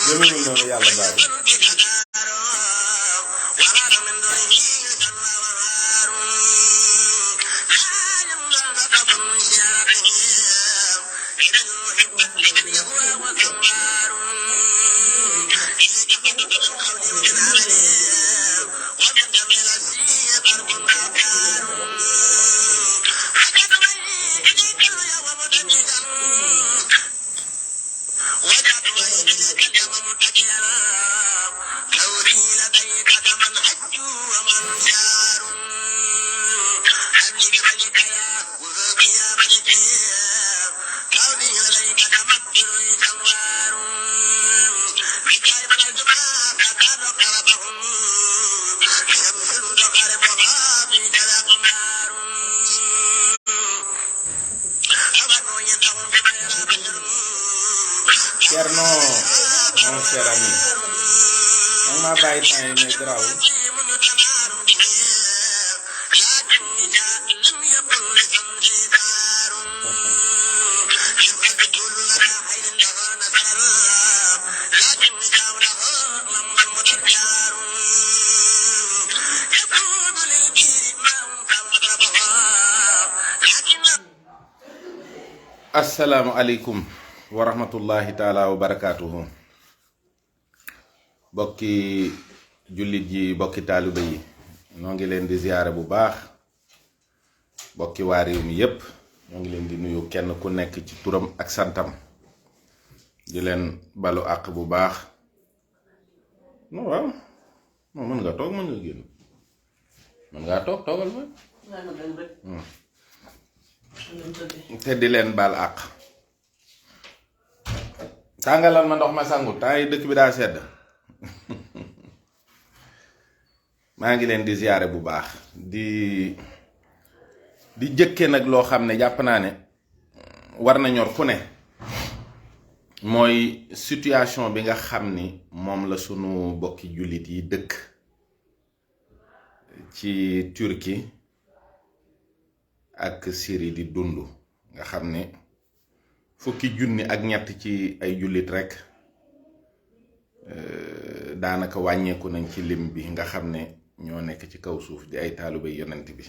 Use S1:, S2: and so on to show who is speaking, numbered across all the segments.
S1: demewul noonu yàlla baabi Cerno mon cher ami nag maa bàyyi temps yi mais garaawul assalaamu aleykum wa rahmatullahi taala wa barakatuhu bokki jullit yi bokki taaliba yi ñoo ngi leen di ziyaare bu baax bokki waa réew mi yépp ñoo ngi leen di nuyu kenn ku nekk ci turam ak santam di leen balu àq bu baax no waaw no mën nga toog mën nga génn mën ngaa toog toogal fa te di leen bal àq tàngalal ma ndox ma sangu temps yi dëkk bi daa sedd maa ngi leen di ziyaare bu baax di jëkke nag loo xam ne jàpp naa ne war na ñor ku ne mooy situation bi nga xam ni moom la sunu bokki jullit yi dëkk ci Turquie ak Syrie di dund nga xam ne fukki junni ak ñett ci ay jullit rekk daanaka wàññeeku nañ ci lim bi nga xam ne ñoo nekk ci kaw suuf di ay taalibey yonent bi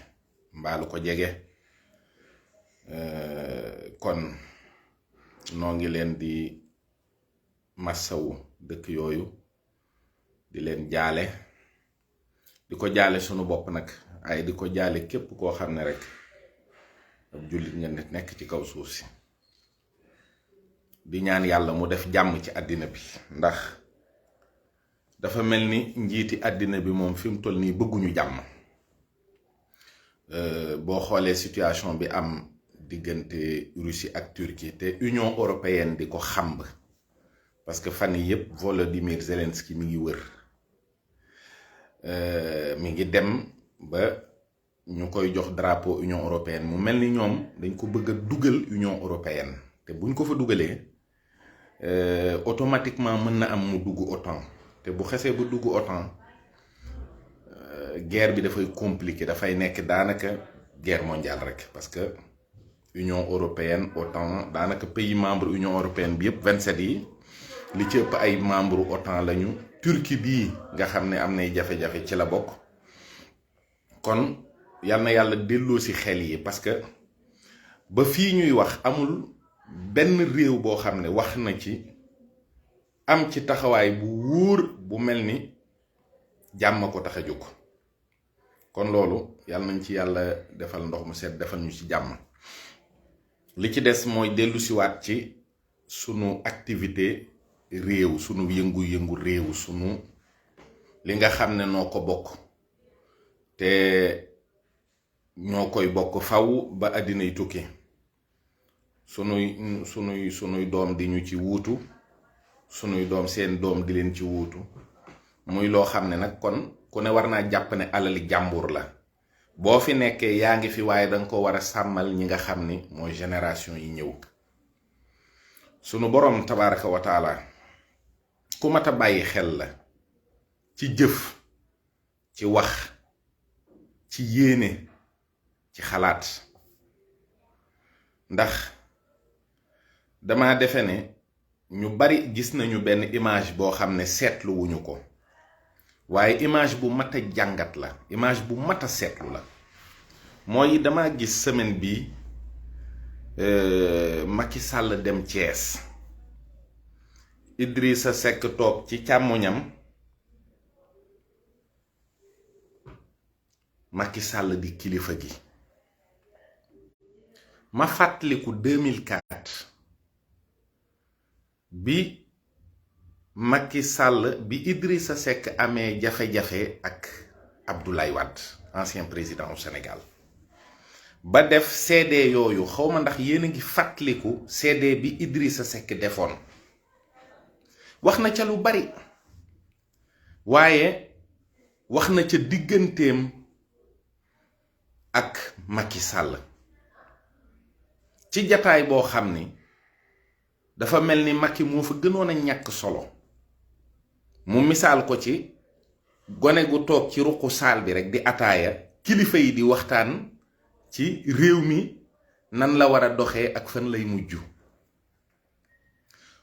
S1: mbaalu ko jege kon noo ngi leen di massawu dëkk yooyu di leen jaale di ko jaale sunu bopp nag ay di ko jaale képp koo xam ne rekk ab jullit nga nekk ci kaw suuf si di ñaan yàlla mu def jàmm ci àddina bi ndax dafa mel ni njiiti àddina bi moom fi mu toll nii bëgguñu jàmm boo xoolee situation bi am diggante Russie ak Turquie te Union européenne di ko xamb parce que fan yi yëpp Volodymyr Zelensky mi ngi wër mi ngi dem ba ñu koy jox drapeau Union européenne mu mel ni ñoom dañ ko bëgg a dugal Union européenne te buñ ko fa dugalee automatiquement mën na am mu dugg OTAN te bu xesee ba dugg OTAN guerre bi dafay compliqué dafay nekk daanaka guerre mondiale rek parce que Union européenne OTAN daanaka pays membre Union européenne bi yëpp 27 yi li ci ëpp ay membre OTAN lañu. Turquie bii nga xam ne am nay jafe-jafe ci la bokk kon yal na yàlla delloo si xel yi parce que ba fii ñuy wax amul benn réew boo xam ne wax na ci am ci taxawaay bu wóor bu mel ni jàmm ko tax a jóg kon loolu yàlla nañ ci yàlla defal ndox mu sedd defal ñu ci jàmm li ci des mooy dellu siwaat ci sunu activité réew sunu yëngu-yëngu réew sunu li nga xam ne noo ko bokk te ñoo koy bokk faw ba àddinay tukki sunuy doom di ñu ci wuutu sunuy doom seen doom di leen ci wuutu muy loo xam ne nag kon ku ne war naa jàpp ne alali jàmbur la boo fi nekkee yaa ngi fi waaye danga ko war a sàmmal ñi nga xam ni mooy génération yi ñëw sunu boroom tabaraka wa taala ku mat a bàyyi xel la ci jëf ci wax ci yéene ci xalaat ndax dama defe ne ñu bari gis nañu benn image boo xam ne seetlu wuñu ko waaye image bu mat a jàngat la, image bu mat a seetlu la. mooy dama gis semaine bi Macky Sall dem Thiès, Idrissa Seck toog ci càmmoñam, Macky Sall di kilifa gi. ma fàttaliku 2004 bi Macky Sall bi Idrissa Seck amee jafe-jafe ak Abdoulaye Wade, ancien président au Sénégal, ba def CD yooyu xawma ndax yéen a ngi fàttaliku CD bi Idrissa Seck defoon. wax na ca lu bari waaye wax na ca digganteem ak Macky Sall ci jataay boo xam ni dafa mel ni Macky moo fa gënoon a ñàkk solo. mu misaal ko ci gone gu toog ci ruqu saal bi rek di ataaya, kilifa yi di waxtaan ci réew mi nan la war a doxee ak fan lay mujj.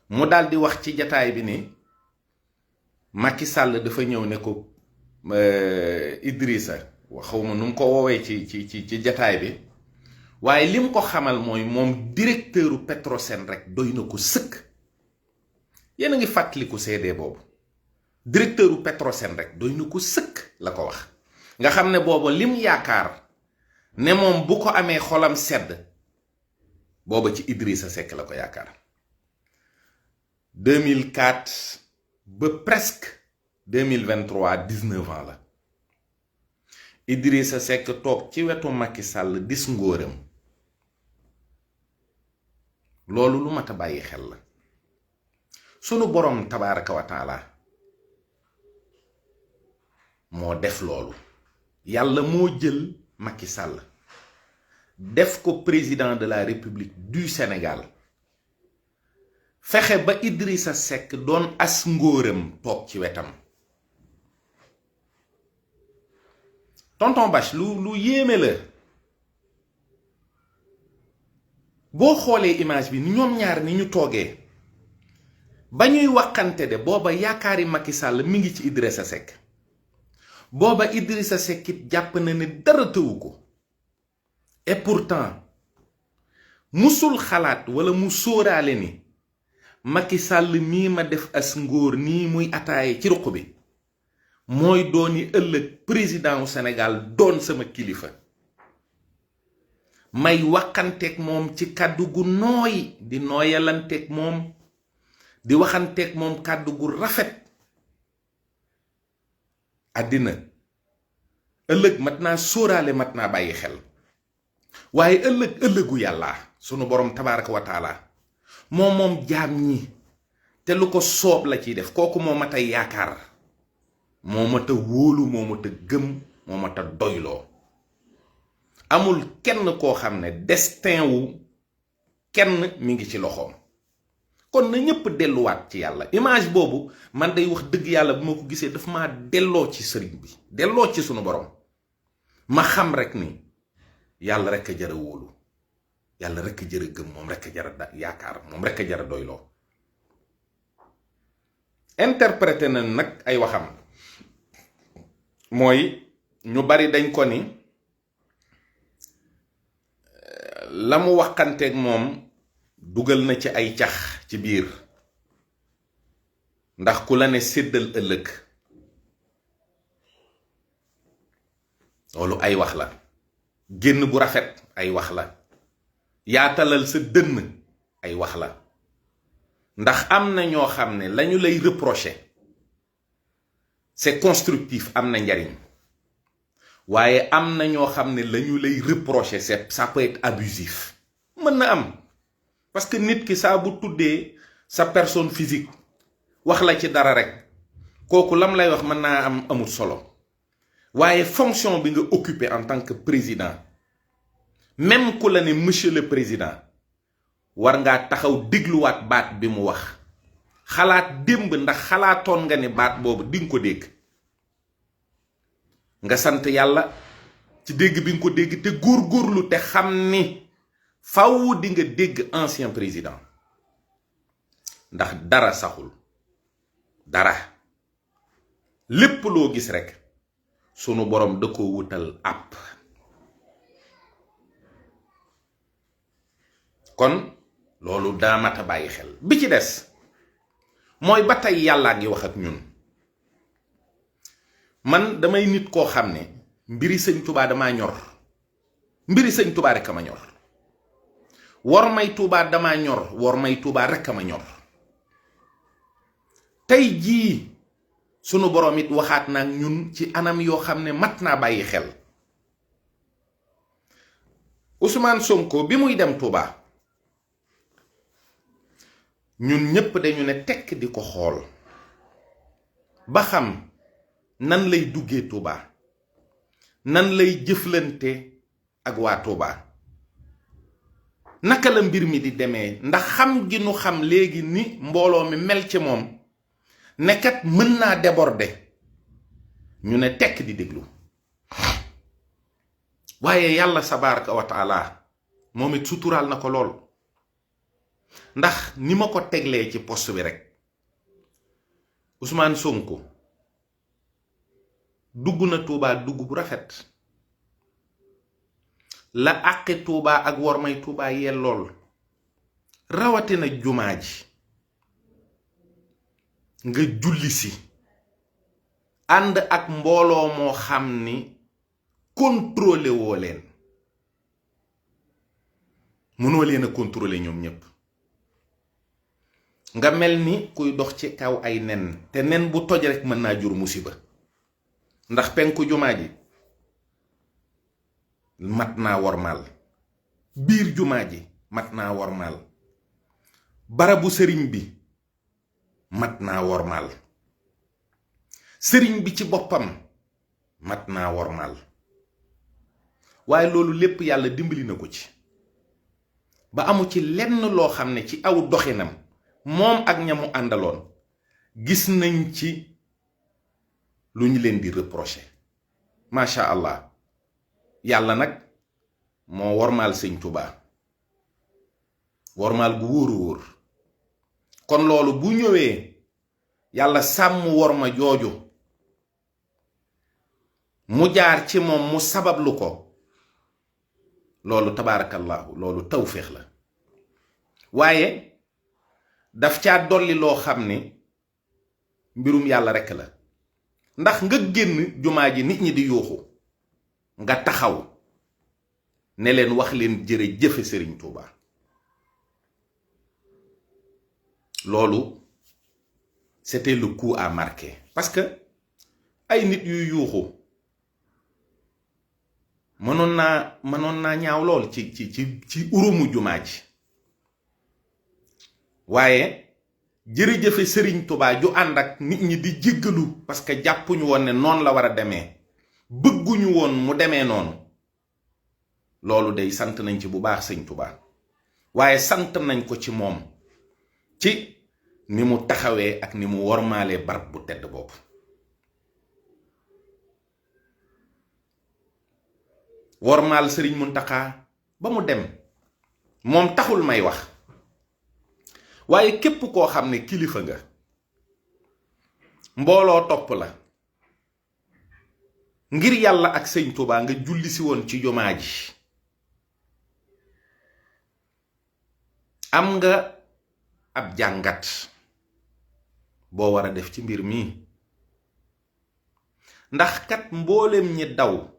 S1: mu daldi wax ci jataay bi ni Macky Sall dafa ñëw ne ko Idrissa, xawma nu mu ko woowee ci jataay bi, waaye lim ko xamal mooy moom directeuru Petrosen rek doy na ko sëkk. yéen a ngi fàttaliku CD boobu, directeuru Petrosen rek doy na ko sëkk la ko wax. nga xam ne booba lim yaakaar ne moom bu ko amee xolam sedd, booba ci Idrissa Seck la ko yaakaar. 2004 ba presque 2023 19 ans la. Idrissa Seck toog ci wetu Macky Sall dis ngóoram. loolu lu mat a bàyyi xel la. sunu borom tabaaraka wa taala moo def loolu. yàlla moo jël Macky Sall def ko président de la République du Sénégal, fexe ba Idrissa Seck doon as ngóoram toog ci wetam. tonton Bach, lu yéeme la. boo xoolee image bi ñoom ñaar ni ñu toogee ba ñuy waxante de, booba yaakaari Macky Sall mi ngi ci Idrissa Seck. booba Idrissa Seck it jàpp na ne dara tëwu ko. et pourtant musul xalaat wala mu sóoraale ni Macky Sall mii ma def as ngóor nii muy ataaye ci ruq bi mooy dooni ëllëg président wu Sénégal doon sama kilifa. may waxanteeg moom ci kàddu gu nooy, di nooyalanteeg moom, di waxanteeg moom kàddu gu rafet. àddina ëllëg mat naa sóoraale, mat naa bàyyi xel. waaye ëllëgu yàlla sunu borom tabaaraka wa taala moom jaam ñi te lu ko soob la ciy def. kooku moo mat a yaakaar, moo mat a wóolu, moo mat a gëm, moo mat a doyloo. amul kenn koo xam ne destin wu kenn mi ngi ci loxoom. kon na ñëpp delluwaat ci yàlla. image boobu man day wax dëgg yàlla bu ma ko gisee daf maa delloo ci sëriñ bi, delloo ci sunu borom. ma xam rek ni yàlla rek a jara wóolu, yàlla rek a jara gëm, moom rek a jara yaakaar, moom rek a jara doyloo. interprété na nag ay waxam, mooy ñu bari dañ ko ni la mu waxanteeg moom dugal na ci ay cax ci biir, ndax ku la ne séddal ëllëg, loolu ay wax la. génn bu rafet ay wax la. yaatalal sa dënn ay wax la. ndax am na ñoo xam ne lañu lay reprocher c'est constructif, am na njariñ. waaye am na ñoo xam ne lañu lay reprocher ça peut être abusif. mën na am parce que nit ki saa bu tuddee sa personne physique wax la ci dara rek, kooku lam lay wax mën naa am amul solo. waaye fonction bi nga occupé en tant que président, même ku la ne monsieur le président, war ngaa taxaw dégluwaat baat bi mu wax. xalaat démb ndax xalaatoon nga ne baat boobu di nga ko dégg. nga sant yàlla ci dégg bi nga ko dégg te góorgóorlu te xam ni faw di nga dégg ancien président. ndax dara saxul dara lépp loo gis rek sunu borom da ko wutal àpp. kon loolu daa mat a bàyyi xel. bi ci des mooy ba tey yàllaa ngi wax ak ñun. man damay nit koo xam ne mbiri sëñ Tuubaa damaa ñor, mbiri sëñ Tuubaa rek a ma ñor, war may Tuubaa damaa ñor, war may Tuubaa rek a ma ñor. tey jii sunu borom it waxaat na ñun ci anam yoo xam ne mat naa bàyyi xel. Ousmane Sonko bi muy dem Touba ñun ñépp dañu ne tekk di ko xool ba xam nan lay duggee Touba, nan lay jëflante ak waa Touba, naka la mbir mi di demee. ndax xam gi nu xam léegi ni mbooloo mi mel ci moom nekkat mën naa déborder, ñu ne tekk di déglu. waaye yàlla sabaaraka wa taala moom it suturaal na ko lool, ndax ni ma ko teglee ci poste bi rek, Ousmane Sonko dugg na Touba dugg bu rafet, la àqi Touba ak wormay Touba yellool, rawatina jumaa ji nga julli si ànd ak mbooloo moo xam ni contrôlé woo leen, mënoo leen a contrôlé ñoom ñépp, nga mel ni kuy dox ci kaw ay nen, te nen bu toj rek mën naa jur musiba. ndax penku jumaa ji mat naa wormaal, biir jumaa ji mat naa wormaal, barabu sëriñ bi mat naa wormaal, sëriñ bi ci boppam mat naa wormaal. waaye loolu lépp yàlla dimbali na ko ci ba amu ci lenn loo xam ne ci aw doxinam moom ak ñamu àndaloon gis nañ ci lu ñu leen di reprocher. macha allah yàlla nag moo wormaal sëñ Tuubaa wormaal gu wóoru wóor. kon loolu bu ñëwee yàlla sàmm worma jooju, mu jaar ci moom mu sabablu ko, loolu tabaarakallahu loolu tawféex la. waaye daf caa dolli loo xam ne mbirum yàlla rekk la. ndax nga génn jumaa ji nit ñi di yuuxu, nga taxaw ne leen wax leen jërëjëf Sëriñ Tuuba, loolu c'était le coup à marquer. parce que ay nit yuy yuuxu mënoon naa ñaaw lool ci urumu jumaa ji. waaye jërëjëfe Sëriñ Tuubaa ju ànd ak nit ñi di jéggalu parce que jàppuñu woon ne noonu la war a demee, bëgguñu woon mu demee noonu, loolu day sant nañ ci bu baax Sëñ Tuubaa. waaye sant nañ ko ci moom ci ni mu taxawee ak ni mu wormaalee barab bu tedd boobu. wormaal Sëriñ Muntaxa ba mu dem moom taxul may wax, waaye képp koo xam ne kilifa nga, mbooloo topp la ngir yàlla ak Sëñ Tuubaa, nga julli si woon ci jumaa ji, am nga ab jàngat boo war a def ci mbir mi. ndax kat mboolem ñi daw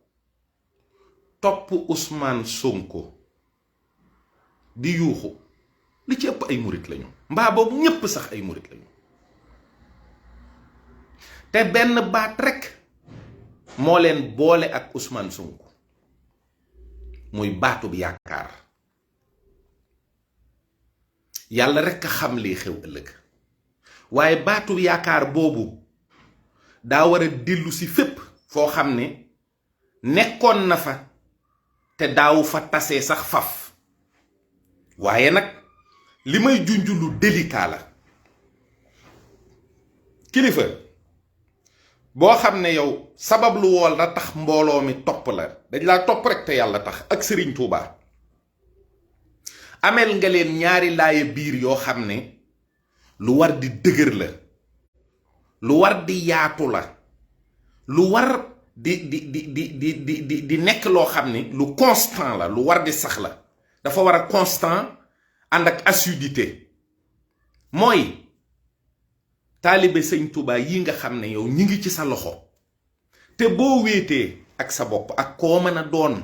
S1: topp Ousmane Sonko di yuuxu li ci ëpp ay murit lañu, mbaa boobu ñépp sax ay murit lañu, te benn baat rekk moo leen boole ak Ousmane Sonko, muy baatub yaakaar. yàlla rekk a xam lii xew ëllëg, waaye baatub yaakaar boobu daa war a dellu si fépp foo xam ne nekkoon na fa te daawu fa tasee sax faf. waaye nag li may junj lu délicat la. kilifa boo xam ne yow sabab lu wool la tax mbooloo mi topp la, dañ laa topp rek te yàlla tax ak Sëriñ Tuubaa, amel nga leen ñaari laaye biir yoo xam ne lu war di dëgër la, lu war di yaatu la, lu war di nekk loo xam ni lu constant la, lu war di sax la. dafa war a constant ànd ak assiduité. mooy taalibe sëñ Tuubaa yi nga xam ne yow ñi ngi ci sa loxo, te boo wéetee ak sa bopp ak koo mën a doon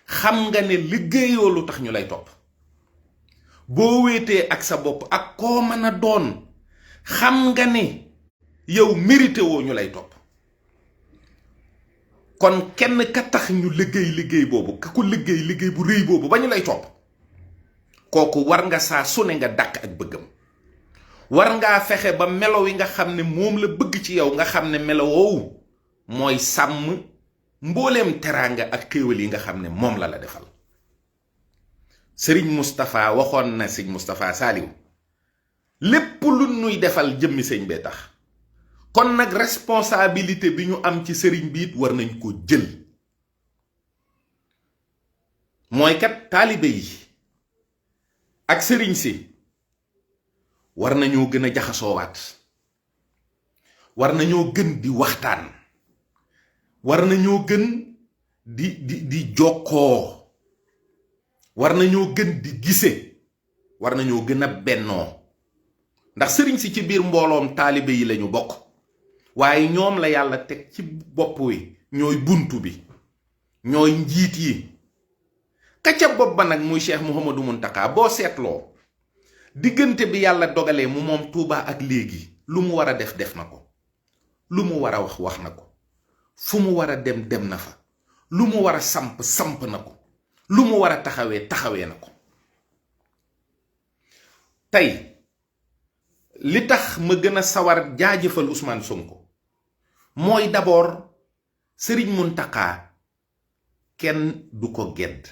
S1: xam nga ne liggéeyoo lu tax ñu lay topp. boo wéetee ak sa bopp ak koo mën a doon xam nga ne yow mérité woo ñu lay topp. kon kenn ka tax ñu liggéey boobu, ka ko liggéey bu rëy boobu ba ñu lay topp, kooku war nga saa su ne nga dàkk ak bëggam. war ngaa fexe ba melo wi nga xam ne moom la bëgg ci yow nga xam ne melo woowu mooy sàmm mbooleem teraanga ak xéewal yi nga xam ne moom la defal. sëriñ Moustapha waxoon na sëñ Moustapha Saliou, lépp lu nuy defal jëmmi sëñ bee tax. kon nag responsabilité bi ñu am ci sëriñ bi it war nañ ko jël. mooy kat taalibe yi ak sëriñ si war nañoo gën a jaxasoowaat, war nañoo gën di waxtaan, war nañoo gën di jokkoo, war nañoo gën di gise, war nañoo gën a bennoo. ndax sëriñ si ci biir mbooloom taalibe yi lañu bokk, waaye ñoom la yàlla teg ci bopp wi, ñooy buntu bi, ñooy njiit yi. ka ca bopp ba nag muy Cheikh Mouhamadou Mountakha. boo seetloo diggante bi yàlla dogalee mu moom Touba ak léegi, lu mu war a def na ko, lu mu war a wax na ko, fu mu war a dem na fa, lu mu war a samp na ko, lu mu war a taxawee na ko. tey li tax ma gën a sawar jaajëfal Ousmane Sonko mooy d'abord Serigne Mountakha kenn du ko gedd,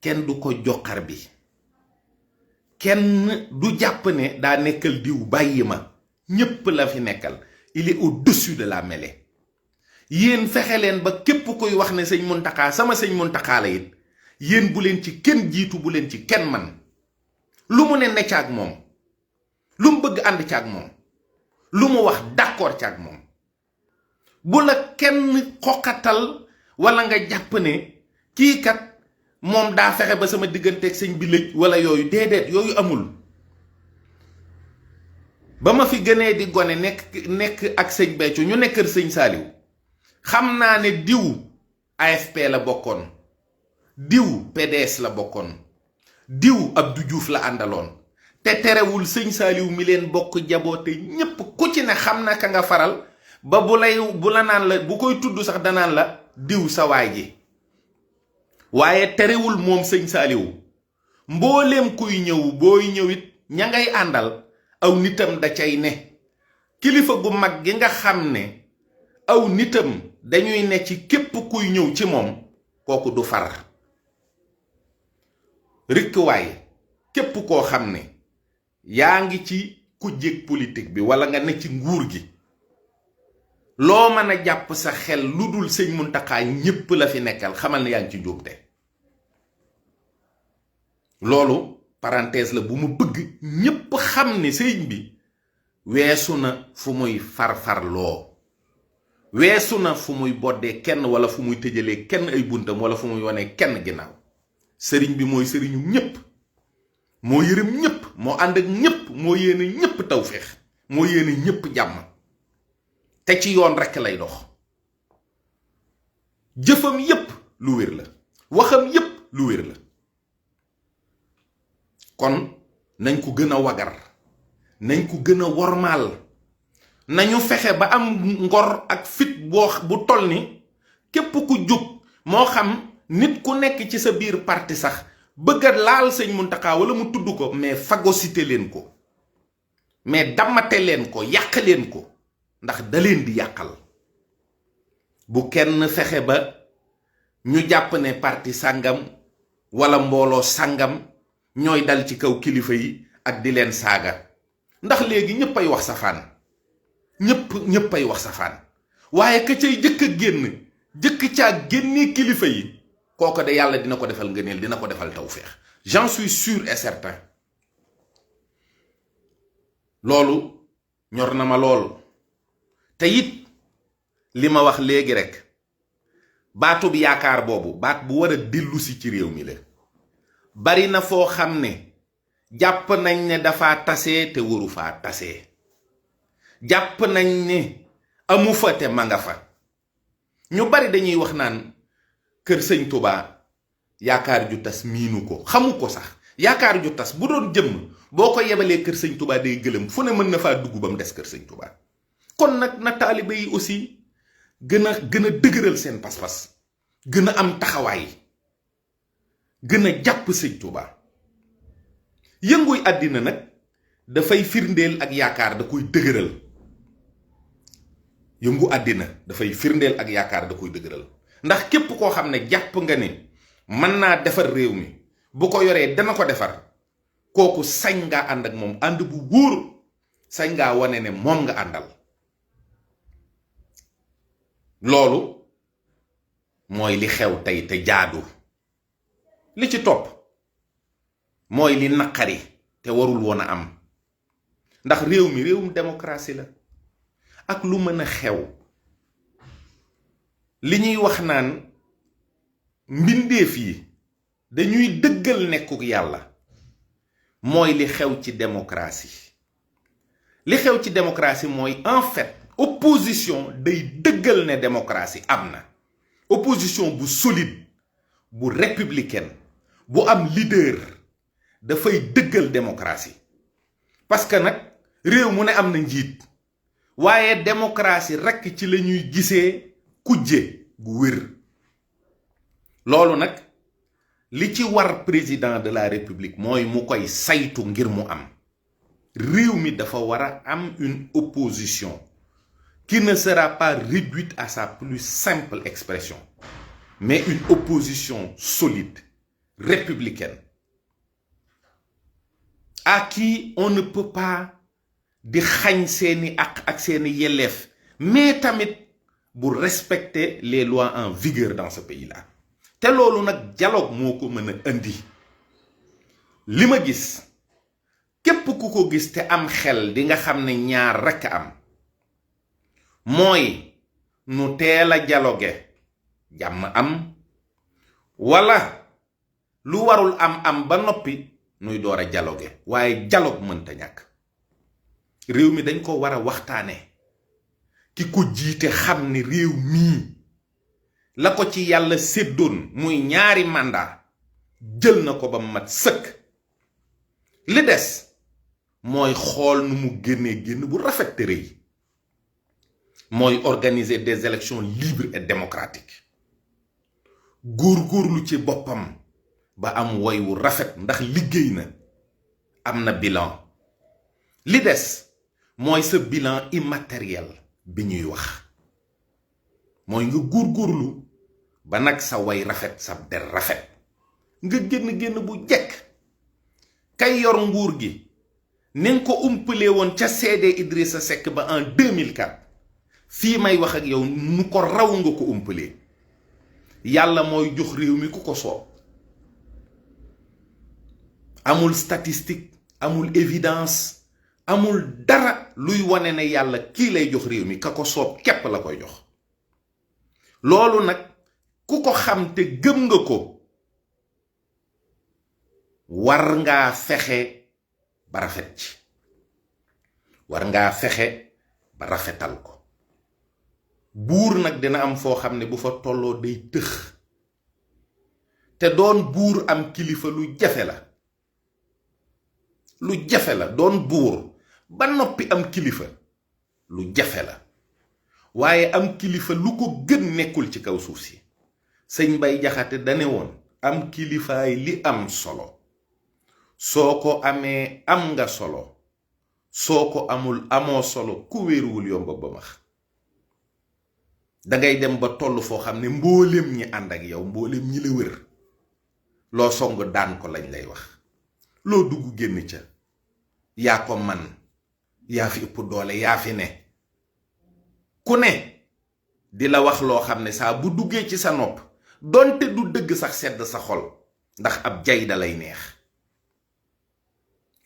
S1: kenn du ko joxar bi, kenn du jàpp ne daa nekkal diw bàyyi ma. ñépp la fi nekkal. il est au-dessus de la mêlée. yéen fexe leen ba képp koy wax ne sëñ Mountakha sama sëñ Mountakha la it, yéen bu leen ci kenn jiitu, bu leen ci kenn man. lu mu ne ne caag moom, lu mu bëgg ànd caag moom, lu mu wax d'accord caag moom. bu la kenn xoqatal wala nga jàpp ne kii kat moom daa fexe ba sama digganteeg sëñ bi lëj wala yooyu. déedéet, yooyu amul. ba ma fi gënee di gone nekk ak sëñ Béthio, ñu nekk kër sëñ Saliou, xam naa ne diw AFP la bokkoon, diw PDS la bokkoon, diw Abdou Diouf la àndaloon, te terewul sëñ Saliou mi leen bokk jaboote ñépp ku ci ne xam na ka nga faral, ba bu la naan la, bu koy tudd sax danaan la diw sa waay ji. waaye terewul moom sëñ Saliou mbooleem kuy ñëw, booy ñëwit ña ngay àndal aw nitam da cay ne. kilifa gu mag gi nga xam ne aw nitam dañuy ne ci képp kuy ñëw ci moom, kooku du far. rikk waaye képp koo xam ne yaa ngi ci kujjeg politique bi wala nga ne ci nguur gi, loo mën a jàpp sa xel lu dul sëñ Mountakha ñépp la fi nekkal, xamal ne yaa ngi ci njuumte. loolu parenthèse la bu mu bëgg ñépp xam ne sëñ bi weesu na fu muy farfarloo, weesu na fu muy boddee kenn wala fu muy tëjalee kenn ay buntam wala fu muy wonee kenn ginnaaw. sëriñ bi mooy sëriñu ñépp, moo yërëm ñépp, moo ànd ak ñépp, moo yéene ñépp tawféex, moo yéene ñépp jàmm, te ci yoon rekk lay dox. jëfam yépp lu wér la, waxam yépp lu wér la. kon nañ ko gën a wagar, nañ ko gën a wormaal, nañu fexe ba am ngor ak fit bu toll ni képp ku jóg, moo xam nit ku nekk ci sa biir parti sax bëgg a laal sëñ Mountakha wala mu tudd ko, mais phagocyté leen ko, mais dammate leen ko, yàq leen ko, ndax da leen di yàqal. bu kenn fexe ba ñu jàpp ne parti sàngam wala mbooloo sàngam ñooy dal ci kaw kilifa yi ak di leen saaga, ndax léegi ñépp ay wax safaan, ñépp ay wax safaan. waaye ka cay jëkk caa génnee kilifa yi, kooko de yàlla dina ko defal ngëneel, dina ko defal tawféex. j'en suis sûr et certain. loolu ñor na ma lool. te it li ma wax léegi rek baatu bi yaakaar boobu baat bu war a dellusi ci réew mi la. bari na foo xam ne jàpp nañ ne dafa tase te waru faa tase, jàpp nañ ne amu fa te ma nga fa. ñu bari dañuy wax naan kër sëñ Touba yaakaar ju tas miinu ko, xamu ko sax. yaakaar ju tas bu doon jëmm boo ko yebalee kër sëñ Touba day gëlëm, fu ne mën na faa dugg ba mu des kër sëñ Touba. kon nag na taalibe yi aussi gën a dëgëral seen pas-pas, gën a am taxawaay, gën a jàpp sëñ Touba. yënguy àddina nag dafay firndeel ak yaakaar da koy dëgëral. yëngu àddina dafay firndeel ak yaakaar da koy dëgëral. ndax képp koo xam ne jàpp nga ni mën naa defar réew mi, bu ko yoree dana ko defar, kooku sañ ngaa ànd ak moom ànd bu wóor, sañ ngaa wane ne moom nga àndal. loolu mooy li xew tey te jaadu. li ci topp mooy li naqari te warul woon a am. ndax réew mi réewum démocratie la. ak lu mën a xew, li ñuy wax naan mbindeef yi dañuy dëggal nekkuk yàlla, mooy li xew ci démocratie. li xew ci démocratie mooy en fait opposition day dëggal ne démocratie am na. opposition bu solide, bu républicaine, bu am leader dafay dëggal démocratie. parce que nag réew mu ne am na njiit, waaye démocratie rekk ci la ñuy gisee kujje gu wér. loolu nag li ci war président de la république mooy mu koy saytu ngir mu am. réew mi dafa war a am une opposition qui ne sera pas réduite à sa plus simple expression, mais une opposition solide, républicaine, à qui on ne peut pas di xañ seeni ak seeni yelleef, mais tamit bu respecter les lois en vigueur dans ce pays-là. te loolu nag dialogue moo ko mën a indi. li ma gis, képp ku ko gis te am xel di nga xam ne ñaar rekk am. mooy nu teel a dialogue jàmm am, wala lu warul am ba noppi nuy door a dialogue. waaye dialogue mënta ñàkk. réew mi dañ ko war a waxtaane. ki ko jiite xam ni réew mii la ko ci yàlla séddoon muy 2 mandat jël na ko ba mat sëkk. li des mooy xool nu mu génn bu rafet te rëy. mooy organiser des élections libres et démocratiques. góorgóorlu ci boppam ba am woy wu rafet, ndax liggéey na, am na bilan. li des mooy sa bilan immatériel bi ñuy wax. mooy nga góorgóorlu ba nag sa way rafet, sa der rafet, nga génn bu jekk. kay yor nguur gi ni nga ko umpalee woon ca CD Idrissa Seck ba en 2004, fii may wax ak yow nu ko raw nga ko umpalee. yàlla mooy jox réew mi ku ko soob. amul statistique, amul évidence, amul dara luy wane ne yàlla kii lay jox réew mi, ka ko soob képp la koy jox. loolu nag ku ko xam te gëm nga ko, war ngaa fexe ba rafet ci. war ngaa fexe ba rafetal ko. buur nag dina am foo xam ne bu fa tolloo day tëx. te doon buur am kilifa lu jafe la. lu jafe la doon buur ba noppi am kilifa lu jafe la. waaye am kilifa lu ko gën nekkul ci kaw suuf si. sëñ Mbay Jaxate dane woon am kilifaay li am solo. soo ko amee am nga solo, soo ko amul amoo solo. ku wéeruwul yomba ba max. dangay dem ba toll foo xam ne mbooleem ñi ànd ak yow, mbooleem ñi la wër, loo song daan ko lañ lay wax. loo dugg génn ca. yaa ko man, yaa fi ëpp doole, yaa fi ne. ku ne di la wax loo xam ne saa bu duggee ci sa nopp, donte du dëgg sax sedd sa xol, ndax ab jay da lay neex.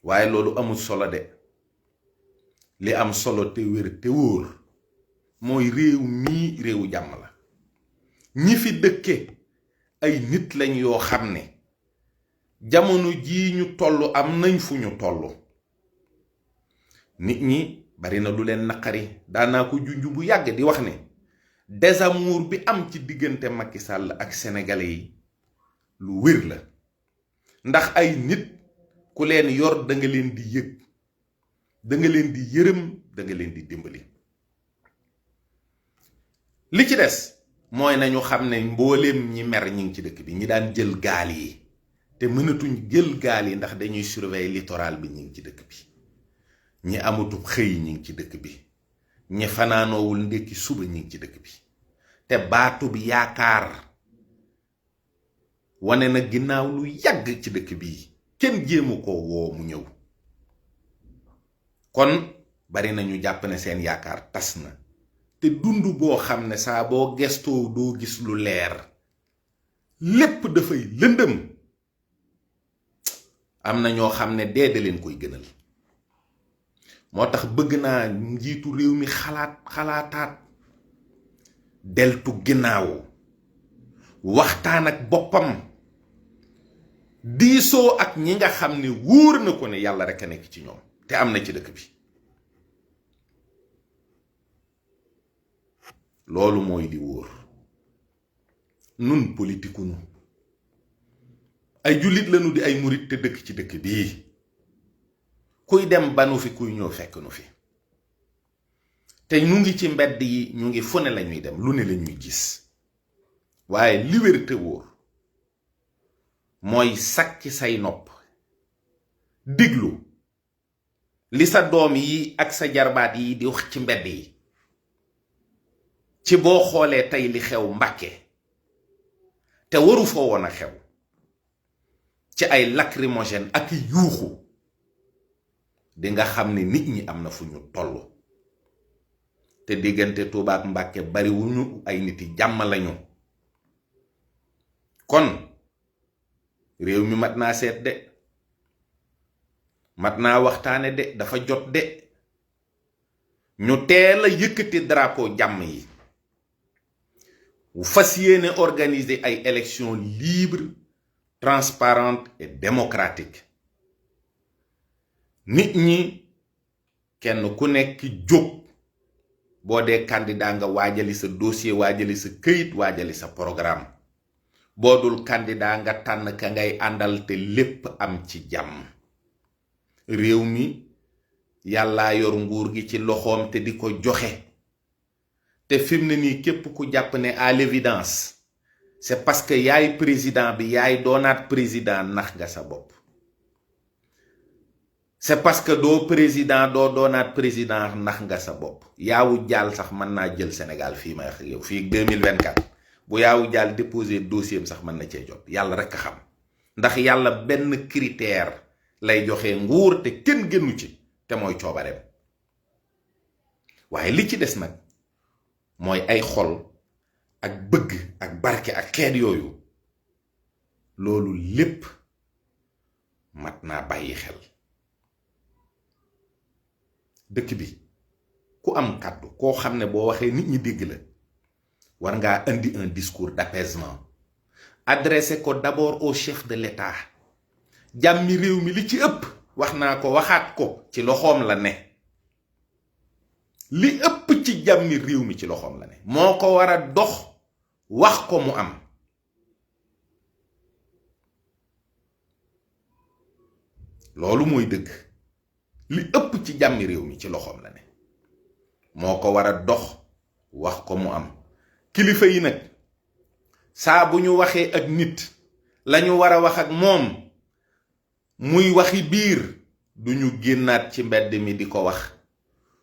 S1: waaye loolu amul solo de. li am solo te wér te wóor mooy réew mii réewu jàmm la. ñi fi dëkke ay nit lañ yoo xam ne jamono jii ñu toll am nañ fu ñu toll. nit ñi bari na lu leen naqari. daanaa ko junj bu yàgg di wax ne désamour bi am ci diggante Macky Sall ak sénégalais yi lu wér la. ndax ay nit ku leen yor da nga leen di yëg, da nga leen di yërëm, da nga leen di dimbali. li ci des mooy nañu xam ne mbooleem ñi mer ñi ngi ci dëkk bi. ñi daan jël gaal yi te mënatuñ jël gaal yi ndax dañuy surveiller littoral bi ñi ngi ci dëkk bi. ñi amutub xëy ñi ngi ci dëkk bi. ñi fanaanoowul ndekki suba ñi ngi ci dëkk bi. te baatub yaakaar wane na ginnaaw lu yàgg ci dëkk bi. kenn jéemu ko woo mu ñëw. kon bari na ñu jàpp ne seen yaakaar tas na. te dund boo xam ne saa boo gestoo doo gis lu leer, lépp dafay lëndëm. am na ñoo xam ne dee da leen koy gënal. moo tax bëgg naa njiitu réew mi xalaataat deltu ginnaaw, waxtaan ak boppam, diisoo ak ñi nga xam ne wóor na ko ne yàlla rek a nekk ci ñoom te am na ci dëkk bi. loolu mooy di wóor. nun politiku nu ay jullit lañu di ay murit te dëkk ci dëkk bii. kuy dem banu fi, kuy ñëw fekk nu fi. te ñu ngi ci mbedd yi, ñu ngi fu ne lañuy dem, lu ne lañuy gis. waaye li wér te wóor mooy sakki say nopp diglu li sa doom yi ak sa jarbaat yi di wax ci mbedd yi. ci boo xoolee tey li xew Mbàkke te waru fa woon a xew, ci ay lacrymogène ak yuuxu, di nga xam ne nit ñi am na fu ñu toll. te diggante Tuuba ak Mbàkke bariwuñu ay nit yi jàmm lañu. kon réew mi mat naa seet de, mat naa waxtaane de, dafa jot de ñu teel a yëkkati drapeau jàmm yi. fas yéene organiser ay élections libres, transparentes et démocratiques. nit ñi kenn ku nekk jóg. boo dee candidat nga waajali sa dossier, waajali sa këyit, waajali sa programme. boo dul candidat nga tànn ka ngay àndal te lépp am ci jàmm. réew mi yàllaa yor nguur gi ci loxoom te di ko joxe. te fim ne nii képp ku jàpp ne à l'évidence c'est parce que yaay président bi yaay doonaat président, nax nga sa bopp. c'est parce que doo président doo doonaat président, nax nga sa bopp. yaawu jaal sax mën naa jël Sénégal fii may wax yow fii 2024 bu yaawu jaal déposer dossier sax mën na cee jot. yàlla rek a xam, ndax yàlla benn critère lay joxe nguur te kenn gënu ci, te mooy coobareem. waaye li ci des nag mooy ay xol ak bëgg ak barke ak xeet yooyu. loolu lépp mat naa bàyyi xel. dëkk bi ku am kàddu koo xam ne boo waxee nit ñi dégg la, war ngaa indi un discours d'apaisement. adressé ko d'abord au chef de l'État. jàmmi réew mi li ci ëpp, wax naa ko waxaat ko, ci loxoom la ne. li ëpp ci jàmmi réew mi ci loxoom la ne. moo ko war a dox wax ko mu am. loolu mooy dëgg. li ëpp ci jàmmi réew mi ci loxoom la ne. moo ko war a dox wax ko mu am. kilifa yi nag saa bu ñu waxee ak nit lañu war a wax ak moom muy waxi biir, duñu génnaat ci mbedd mi di ko wax.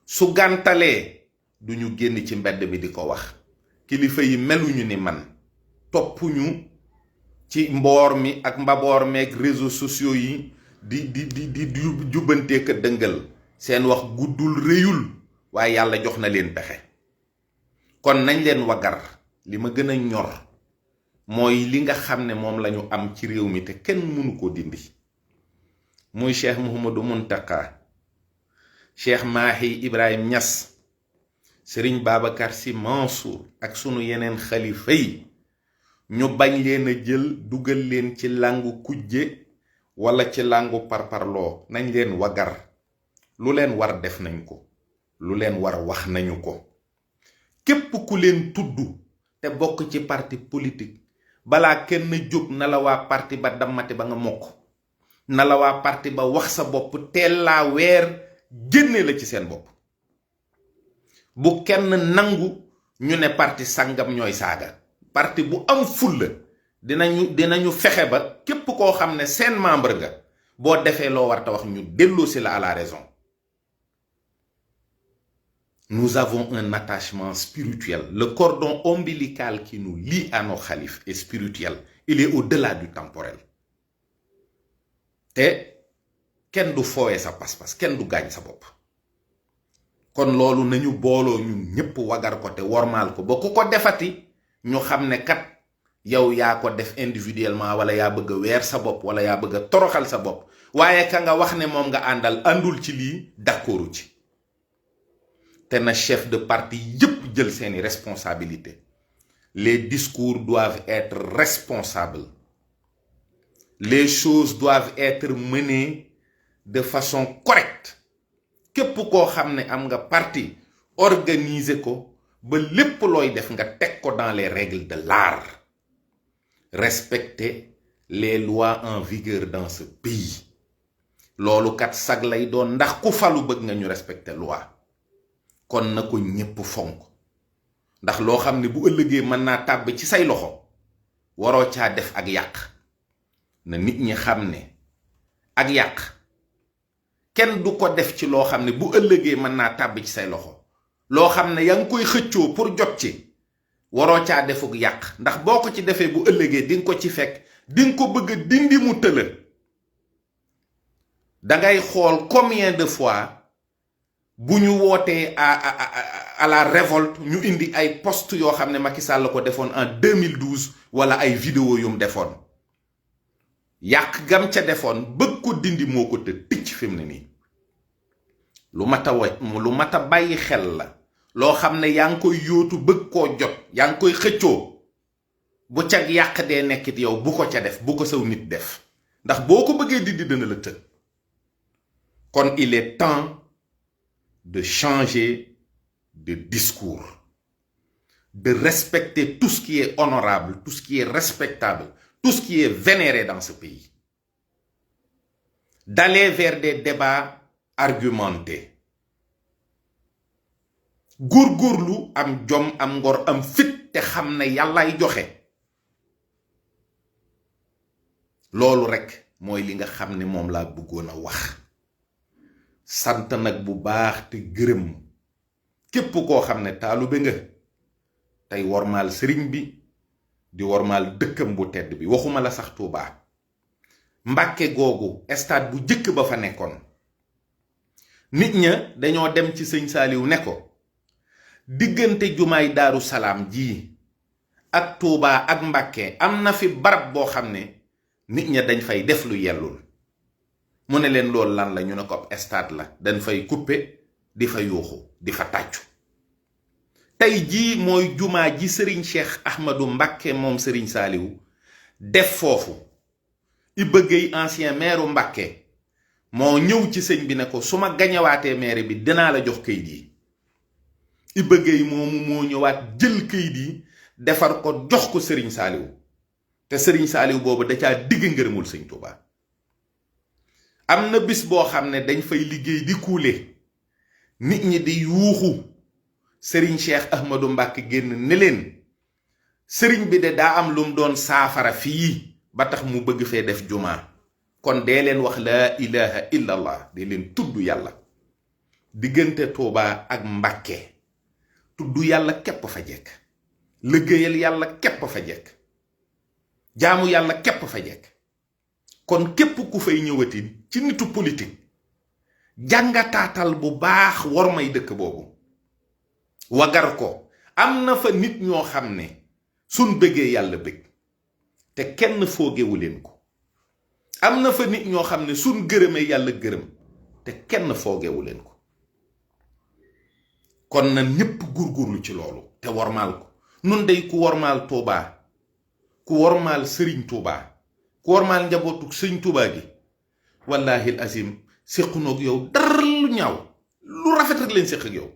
S1: su gàntalee duñu génn ci mbedd mi di ko wax. kilifa yi meluñu ni man, toppuñu ci mboor mi ak mbaboor meeg réseaux sociaux yi di jubbantee ka dëngal. seen wax guddul réyul, waaye yàlla jox na leen pexe. kon nañ leen wagar. li ma gën a ñor mooy li nga xam ne moom lañu am ci réew mi te kenn mënu ko dindi, muy Cheikh Mouhamadou Mountakha Cheikh Mahi Ibrahim Niass, Serigne Babacar Sy Mansour ak sunu yeneen xalifa yi ñu bañ leen a jël dugal leen ci làngu kujje wala ci làngu parparloo. nañ leen wagar. lu leen war def nañ ko, lu leen war wax nañu ko. képp ku leen tudd te bokk ci parti politique balaa kenn jóg na la waa parti ba dammate ba nga mokk, na la waa parti ba wax sa bopp teel laa weer génne la ci seen bopp. bu kenn nangu ñu ne parti sangam ñooy saaga. parti bu am fulla dinañu fexe ba képp koo xam ne seen membre nga boo defee loo war ta wax ñu delloosi la à la raison. Nous avons un attachement spirituel. Le cordon ombilical qui nous lie à nos khalifes est spirituel. Il est au-delà du temporel. te kenn du fooye sa pas-pas, kenn du gaañ sa bopp. kon loolu nañu booloo ñun ñépp wagar ko te wormaal ko ba ku ko defati ñu xam ne kat yow yaa ko def individuellement wala yaa bëgg a weer sa bopp wala yaa bëgg a toroxal sa bopp. waaye ka nga wax ne moom nga àndal àndul ci lii d'accordu ci. te na chef de parti yépp jël seeni responsabilité. Les discours doivent être responsables. Les choses doivent être menées de façon correcte. képp koo xam ne am nga parti organiser ko ba lépp looy def nga teg ko dans les règles de l'art. Respecter les lois en vigueur dans ce pays. loolu kat sag lay doon ndax ku falu bëgg nga ñu respecter loi. kon na ko ñépp fonk ndax loo xam ne bu ëllëgee mën naa tàbb ci say loxo waroo caa def ak yàq. na nit ñi xam ne ak yàq kenn du ko def ci loo xam ne bu ëllëgee mën naa tàbb ci say loxo. loo xam ne yaa ngi koy xëccoo pour jot ci waroo caa defuk yàq ndax boo ko ci defee bu ëllëgee di nga ko ci fekk di nga ko bëgg a dindi mu tëla. dangay xool combien de fois bu ñu wootee à la révolte ñu indi ay post yoo xam ne Macky Sall la ko defoon en 2012 wala ay vidéo yum defoon. yàq gam ca defoon bëgg ko dindi moo ko te ticc fi mu ne nii. lu mat a bàyyi xel la. loo xam ne yaa ngi koy yóotu bëgg koo jot yaa ngi koy xëccoo bu cag yàq dee nekkit yow bu ko ca def bu ko saw nit def ndax boo ko bëggee dindi dana la tëj. kon il est temps de changer de discours, de respecter tout ce qui est honorable, tout ce qui est respectable, tout ce qui est vénéré dans ce pays, d'aller vers des débats argumentés. góorgóorlu am jom am ngor am fit te xam ne yàllaay joxe. loolu rekk mooy li nga xam ne moom laa bëggoon a wax. sant nag bu baax te gërëm képp koo xam ne taalube nga tey wormaal sëriñ bi di wormaal dëkkam bu tedd bi. waxuma la sax Tuubaa, Mbàkke googu stade bu jëkk ba fa nekkoon. nit ña dañoo dem ci sëñ Saaliw ne ko diggante jumaay Daaru Salaam ji ak Tuubaa ak Mbàkke am na fi barab boo xam ne nit ña dañ fay def lu yellul. mu ne leen loolu lan la ñu ne ko stade la dañ fay couper di fa yuuxu di fa tàccu. tey jii mooy jumaa ji sëriñ Cheikh Ahmadou Mbacké moom sëriñ Saaliw def foofu. Iba Gueye ancien maire Mbacké moo ñëw ci sëñ bi ne ko su ma gañewaatee maire bi dinaa la jox kayit yi. Iba Gueye moomu moo ñëwaat jël kayit yi defar ko jox ko sëriñ Saaliw te sëriñ Saaliw boobu da caa digg ngërëmul sëñ Tuubaa. am na bis boo xam ne dañ fay liggéey di kuule nit ñi di yuuxu sëriñ Cheikh Ahmadou Mbacké génn ne leen sëriñ bi de daa am lu mu doon saafara fii ba tax mu bëgg fee def jumaa kon dee leen wax laa ilaha illa allah dee leen tudd yàlla. diggante Tuubaa ak Mbacké tudd yàlla képp fa jekk, liggéeyal yàlla képp fa jekk, jaamu yàlla képp fa jekk. kon képp ku fay ñëwati ci nitu politique jàngataatal bu baax war may dëkk boobu wagar ko. am na fa nit ñoo xam ne suñ bëggee yàlla bëgg te kenn foogewu leen ko. am na fa nit ñoo xam ne suñ gërëmee yàlla gërëm te kenn foogewu leen ko. kon na ñépp gurgurlu ci loolu te wormaal ko. nun day ku wormaal Touba, ku wormaal Sëriñ Touba, ku wormaal njabootu Sëriñ Touba gi, wallahi azim séqunoog yow dara lu ñaaw, lu rafet rek leen séq ak yow,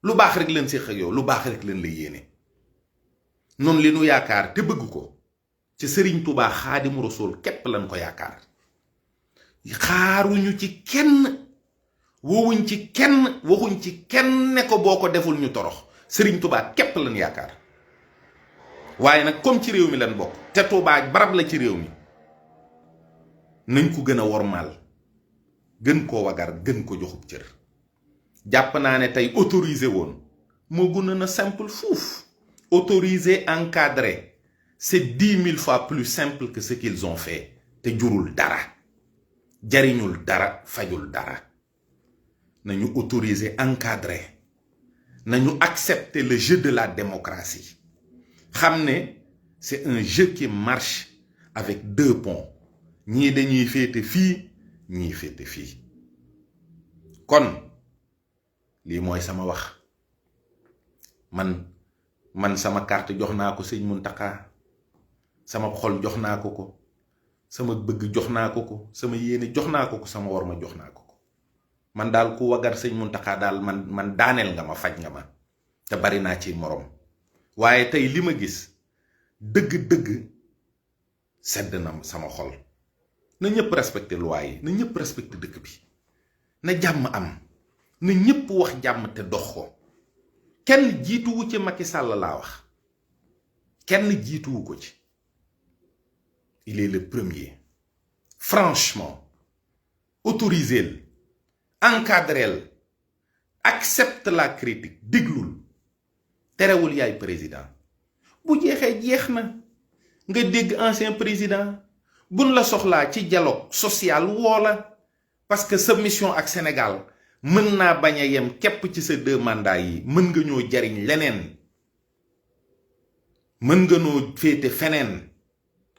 S1: lu baax rek leen séq ak yow, lu baax rek leen la yéene. noonu li nu yaakaar te bëgg ko ci Sëriñ Touba Xaadimu Rasuul képp lañ ko yaakaar. xaaruñu ci kenn, wowuñ ci kenn, waxuñ ci kenn ne ko boo ko deful ñu torox. Sëriñ Touba képp lañ yaakaar. waaye nag comme ci réew mi lañ bokk te Touba barab la ci réew mi, nañ ko gën a wormaal, gën koo wagar, gën ko joxub cër. jàpp naa ne tey autorisé woon moo gën na simple fuuf. autorisé, encadré, c'est 10 000 fois plus simple que ce qu'ils ont fait. te jurul dara, jariñul dara, fajul dara. nañu autoriser, encadrer, nañu accepter le jeu de la démocratie. xam ne c'est un jeu qui marche avec 2 ponts. ñii dañuy féete fii, ñii féete fii. kon lii mooy sama wax. man sama carte jox naa ko sëñ Mountakha, sama xol jox naa ko ko, sama bëgg jox naa ko ko, sama yéene jox naa ko ko, sama worma jox naa ko ko. man daal ku wagar sëñ Mountakha daal man daaneel nga ma, faj nga ma, te bari naa ci morom. waaye tey li ma gis dëgg-dëgg sedd na sama xol. na ñëpp respecté loi yi, na ñëpp respecté dëkk bi, na jàmm am, na ñëpp wax jàmm te dox ko. kenn jiituwu ci Macky Sall laa wax, kenn jiituwu ko ci. il est le premier. franchement, autorisez-le, encadrez-le, accepte la critique, déglul, terewul yaay président. bu jeexee jeex na, nga dégg ancien président buñ la soxlaa ci dialogue social woo la, parce que sa mission ak Sénégal mën naa bañ a yem képp ci sa 2 mandats yi. mën nga ñoo jariñ leneen, mën nga noo féete feneen.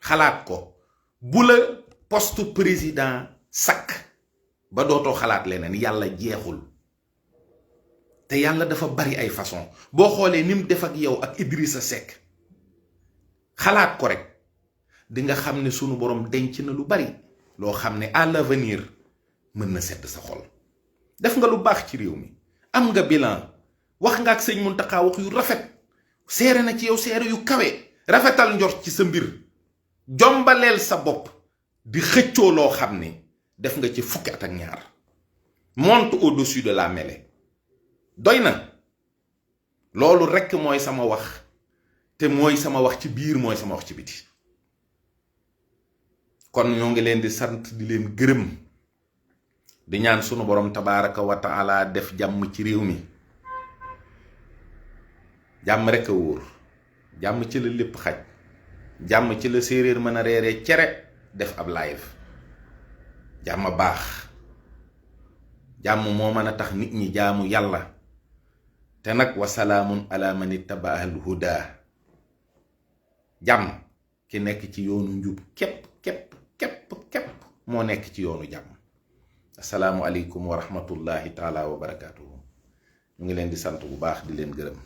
S1: xalaat ko. bu la poste président sakk ba dootoo xalaat leneen, yàlla jeexul. te yàlla dafa bari ay façon. boo xoolee ni mu def ak yow ak Idrissa Seck, xalaat ko rek di nga xam ne sunu borom denc na lu bari loo xam ne à l'avenir mën na sedd sa xol. def nga lu baax ci réew mi, am nga bilan, wax nga ak sëñ Mountakha wax yu rafet, seere na ci yow seere yu kawe. rafetal njort ci sa mbir, jombaleel sa bopp di xëccoo loo xam ne def nga ci 12 at. monte au-dessus de la mêlée. doy na. loolu rekk mooy sama wax, te mooy sama wax ci biir, mooy sama wax ci biti. kon ñoo ngi leen di sant, di leen gërëm, di ñaan sunu borom tabaaraka wa taala def jàmm ci réew mi. jàmm rekk a wóor, jàmm ci la lépp xaj, jàmm ci la séeréer mën a reeree cere def ab live. jàmm baax, jàmm moo mën a tax nit ñi jaamu yàlla. te nag wasalaamun ala man ittabaa al huda. jàmm ki nekk ci yoonu njub képp moo nekk ci yoonu jàmm. asalaamu aleykum wa rahmatullahi taala wa barakaatuhu. ñu ngi leen di sant bu baax, di leen gërëm.